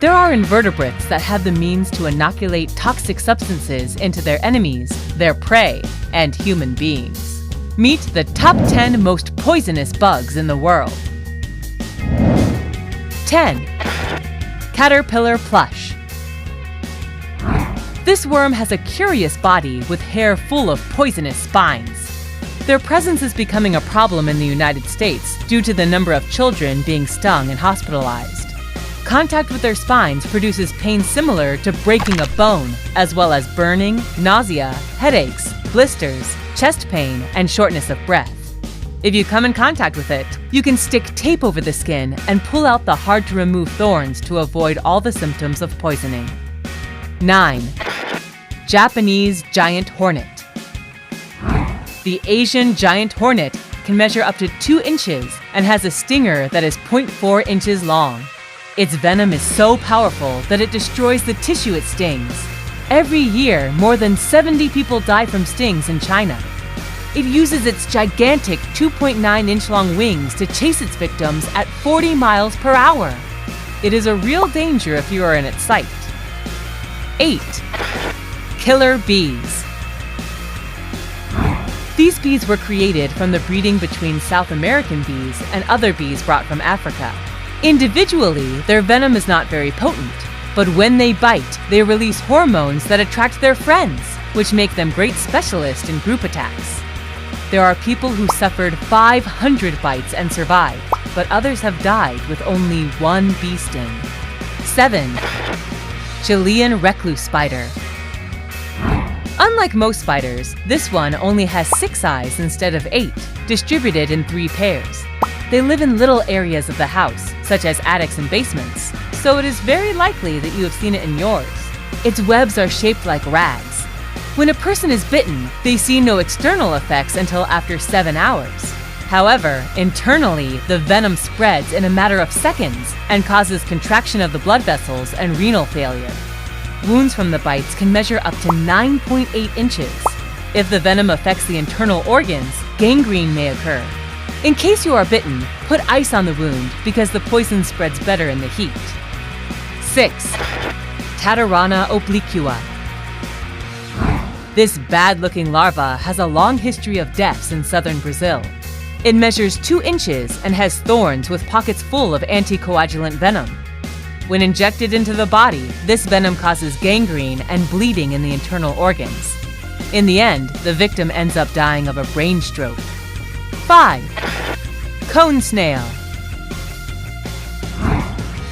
There are invertebrates that have the means to inoculate toxic substances into their enemies, their prey, and human beings. Meet the top 10 most poisonous bugs in the world. 10. Caterpillar plush. This worm has a curious body with hair full of poisonous spines. Their presence is becoming a problem in the United States due to the number of children being stung and hospitalized. Contact with their spines produces pain similar to breaking a bone, as well as burning, nausea, headaches, blisters, chest pain, and shortness of breath. If you come in contact with it, you can stick tape over the skin and pull out the hard-to-remove thorns to avoid all the symptoms of poisoning. 9. Japanese giant hornet. The Asian giant hornet can measure up to 2 inches and has a stinger that is 0.4 inches long. Its venom is so powerful that it destroys the tissue it stings. Every year, more than 70 people die from stings in China. It uses its gigantic 2.9-inch-long wings to chase its victims at 40 miles per hour. It is a real danger if you are in its sight. 8. Killer bees. These bees were created from the breeding between South American bees and other bees brought from Africa. Individually, their venom is not very potent, but when they bite, they release hormones that attract their friends, which make them great specialists in group attacks. There are people who suffered 500 bites and survived, but others have died with only 1 bee sting. 7. Chilean recluse spider. Unlike most spiders, this one only has 6 eyes instead of 8, distributed in 3 pairs. They live in little areas of the house, such as attics and basements, so it is very likely that you have seen it in yours. Its webs are shaped like rags. When a person is bitten, they see no external effects until after 7 hours. However, internally, the venom spreads in a matter of seconds and causes contraction of the blood vessels and renal failure. Wounds from the bites can measure up to 9.8 inches. If the venom affects the internal organs, gangrene may occur. In case you are bitten, put ice on the wound because the poison spreads better in the heat. 6. Tatarana obliqua. This bad-looking larva has a long history of deaths in southern Brazil. It measures 2 inches and has thorns with pockets full of anticoagulant venom. When injected into the body, this venom causes gangrene and bleeding in the internal organs. In the end, the victim ends up dying of a brain stroke. 5. Cone snail.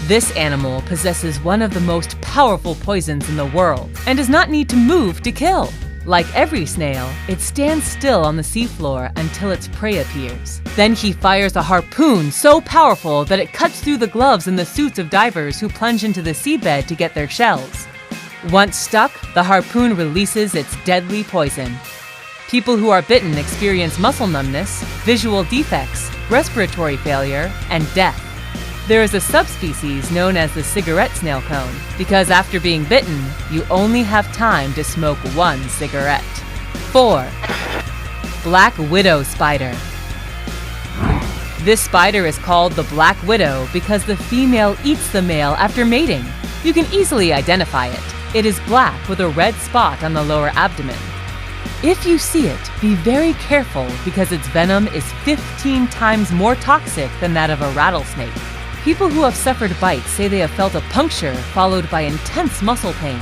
This animal possesses one of the most powerful poisons in the world and does not need to move to kill. Like every snail, it stands still on the seafloor until its prey appears. Then he fires a harpoon so powerful that it cuts through the gloves and the suits of divers who plunge into the seabed to get their shells. Once stuck, the harpoon releases its deadly poison. People who are bitten experience muscle numbness, visual defects, respiratory failure, and death. There is a subspecies known as the cigarette snail cone because after being bitten, you only have time to smoke 1 cigarette. 4. Black widow spider. This spider is called the black widow because the female eats the male after mating. You can easily identify it. It is black with a red spot on the lower abdomen. If you see it, be very careful because its venom is 15 times more toxic than that of a rattlesnake. People who have suffered bites say they have felt a puncture followed by intense muscle pain.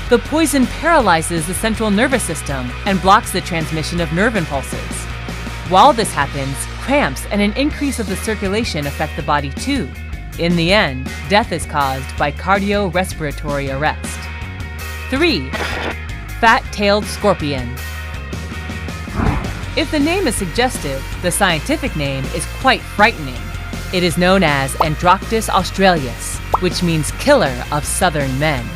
The poison paralyzes the central nervous system and blocks the transmission of nerve impulses. While this happens, cramps and an increase of the circulation affect the body too. In the end, death is caused by cardiorespiratory arrest. 3. Fat-tailed scorpion. If the name is suggestive, the scientific name is quite frightening. It is known as Androctus australis, which means killer of southern men.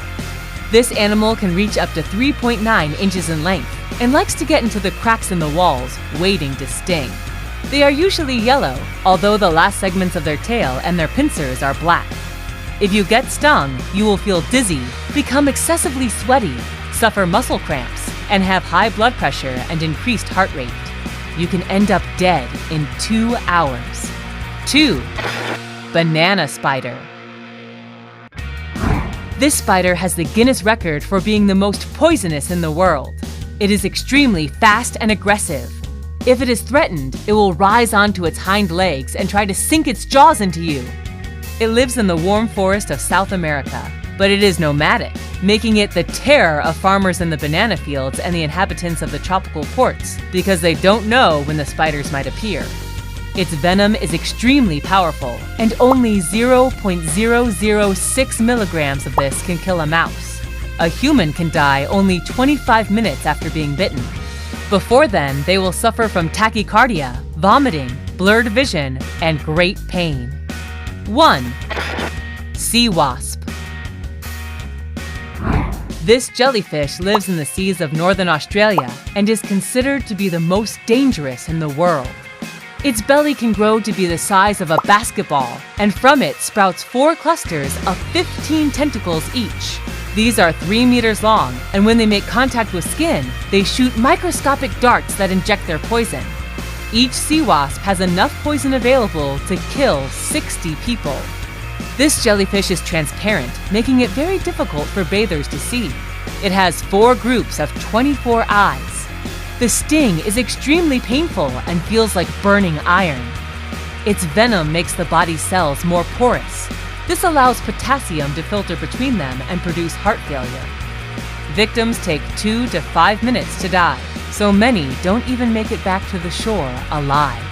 This animal can reach up to 3.9 inches in length and likes to get into the cracks in the walls, waiting to sting. They are usually yellow, although the last segments of their tail and their pincers are black. If you get stung, you will feel dizzy, become excessively sweaty, suffer muscle cramps, and have high blood pressure and increased heart rate. You can end up dead in 2 hours. 2. Banana spider. This spider has the Guinness record for being the most poisonous in the world. It is extremely fast and aggressive. If it is threatened, it will rise onto its hind legs and try to sink its jaws into you. It lives in the warm forest of South America, but it is nomadic, making it the terror of farmers in the banana fields and the inhabitants of the tropical ports because they don't know when the spiders might appear. Its venom is extremely powerful, and only 0.006 milligrams of this can kill a mouse. A human can die only 25 minutes after being bitten. Before then, they will suffer from tachycardia, vomiting, blurred vision, and great pain. 1. Sea wasp. This jellyfish lives in the seas of northern Australia and is considered to be the most dangerous in the world. Its belly can grow to be the size of a basketball, and from it sprouts 4 clusters of 15 tentacles each. These are 3 meters long, and when they make contact with skin, they shoot microscopic darts that inject their poison. Each sea wasp has enough poison available to kill 60 people. This jellyfish is transparent, making it very difficult for bathers to see. It has 4 groups of 24 eyes. The sting is extremely painful and feels like burning iron. Its venom makes the body's cells more porous. This allows potassium to filter between them and produce heart failure. Victims take 2 to 5 minutes to die, so many don't even make it back to the shore alive.